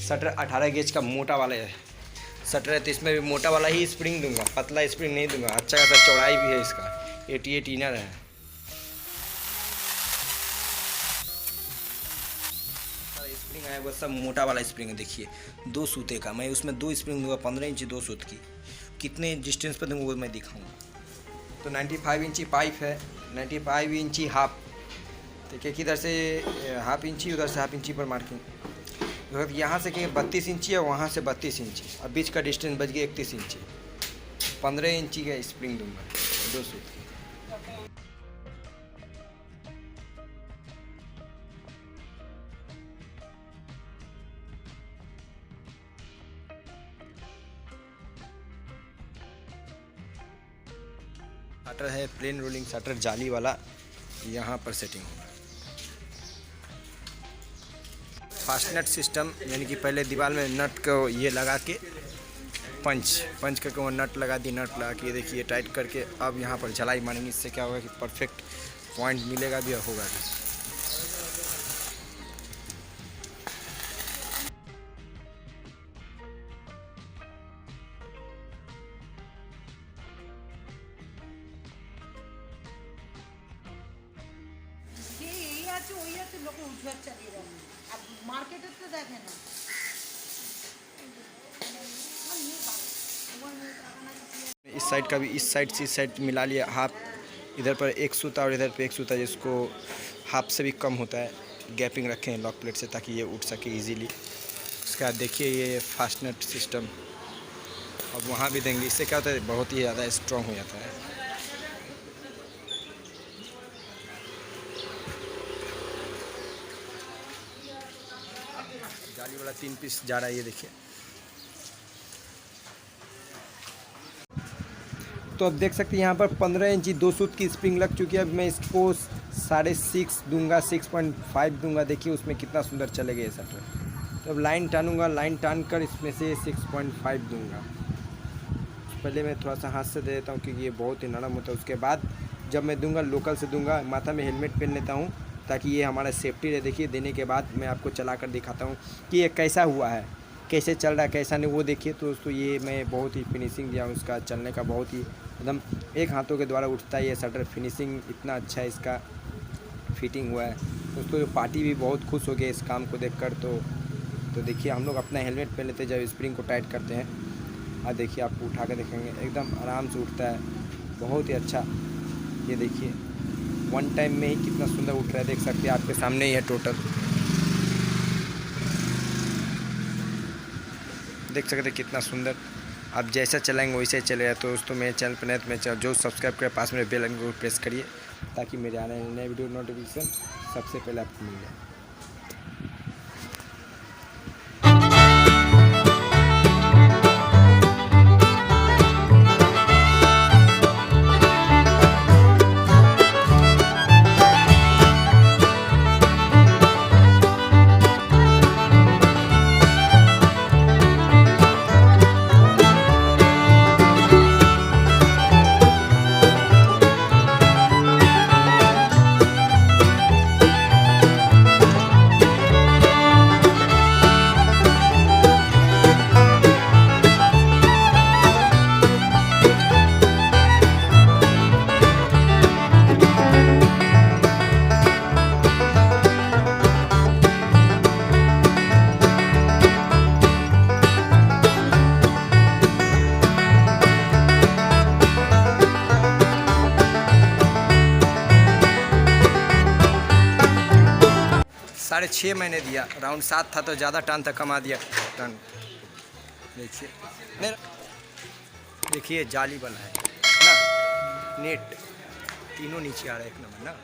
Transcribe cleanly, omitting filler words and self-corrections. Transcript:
Shutter 18 gauge का मोटा वाला है शटर है, तो इसमें भी मोटा वाला ही स्प्रिंग दूंगा, पतला स्प्रिंग नहीं दूंगा। अच्छा खासा चौड़ाई भी है इसका, 88 इनर है। स्प्रिंग है वो सब मोटा वाला स्प्रिंग है। देखिए 2 सूते का, मैं उसमें 2 स्प्रिंग दूंगा 15 इंची 2 सूत की। कितने डिस्टेंस पर दूंगा वो मैं दिखाऊंगा। तो 95 इंची पाइप है, 95 इंची हाफ, ठीक है, किधर से हाफ इंची, उधर से हाफ इंची पर मार्किंग। यहाँ से कि 32 इंची है, वहाँ से 32 इंची, अब बीच का डिस्टेंस बच गया 31 इंची। 15 इंची का स्प्रिंग दूंगा 2 सूत की। शटर है प्लेन रोलिंग शटर जाली वाला, यहाँ पर सेटिंग होगा। फास्टनट सिस्टम, यानी कि पहले दीवार में नट को ये लगा के पंच करके वो नट लगा दी, नट लगा के देखिए टाइट करके अब यहाँ पर झलाई मारेंगे। इससे क्या होगा कि परफेक्ट पॉइंट मिलेगा भी और होगा भी। इस साइड का भी इस साइड से इस साइड मिला लिया हाफ, इधर पर एक सूता और इधर पे एक सूता, जिसको हाफ से भी कम होता है। गैपिंग रखें लॉक प्लेट से ताकि ये उठ सके इजीली। उसके बाद देखिए ये फास्टनट सिस्टम अब वहाँ भी देंगे। इससे क्या होता है, बहुत ही ज़्यादा स्ट्रॉन्ग हो जाता है। जाली वाला 3 पीस जा रहा है, ये देखिए। तो अब देख सकते हैं यहाँ पर 15 इंची 2 सूत की स्प्रिंग लग चुकी है। अब मैं इसको 6.5 दूंगा, 6.5 दूंगा। देखिए उसमें कितना सुंदर चलेगा ये शटर। तो अब लाइन टानूंगा, लाइन टान कर इसमें से 6.5 दूंगा। पहले मैं थोड़ा सा हाथ से दे देता हूँ क्योंकि ये बहुत ही नरम होता है। उसके बाद जब मैं दूंगा लोकल से दूंगा, माथा में हेलमेट पहन लेता हूँ ताकि ये हमारा सेफ्टी रहे। देखिए देने के बाद मैं आपको चला कर दिखाता हूँ कि ये कैसा हुआ है, कैसे चल रहा है, कैसा नहीं, वो देखिए। तो दोस्तों ये मैं बहुत ही फिनिशिंग दिया हूँ उसका चलने का, बहुत ही एकदम एक हाथों के द्वारा उठता है ये शटर। फिनिशिंग इतना अच्छा है इसका, फिटिंग हुआ है दोस्तों। पार्टी भी बहुत खुश हो गए इस काम को देखकर। तो देखिए हम लोग अपना हेलमेट पहन लेते हैं जब स्प्रिंग को टाइट करते हैं। और देखिए आपको उठा कर देखेंगे एकदम आराम से उठता है, बहुत ही अच्छा। ये देखिए 1 टाइम में ही कितना सुंदर उठ रहा है, देख सकते हैं आपके सामने ही है। टोटल देख सकते हैं कितना सुंदर। आप जैसा चलाएंगे वैसे चलेगा। तो दोस्तों मेरे चैनल पर नए तो मेरे चैनल जो सब्सक्राइब करें, पास में बेल आइकन को प्रेस करिए ताकि मेरे आने वाले नए वीडियो नोटिफिकेशन सबसे पहले आपको मिल जाए। 6.5 महीने दिया, राउंड 7 था तो ज़्यादा टन तक कमा दिया टन। देखिए मेरा, देखिए जाली वाला है ना, नेट तीनों नीचे आ रहा है, एक नंबर ना।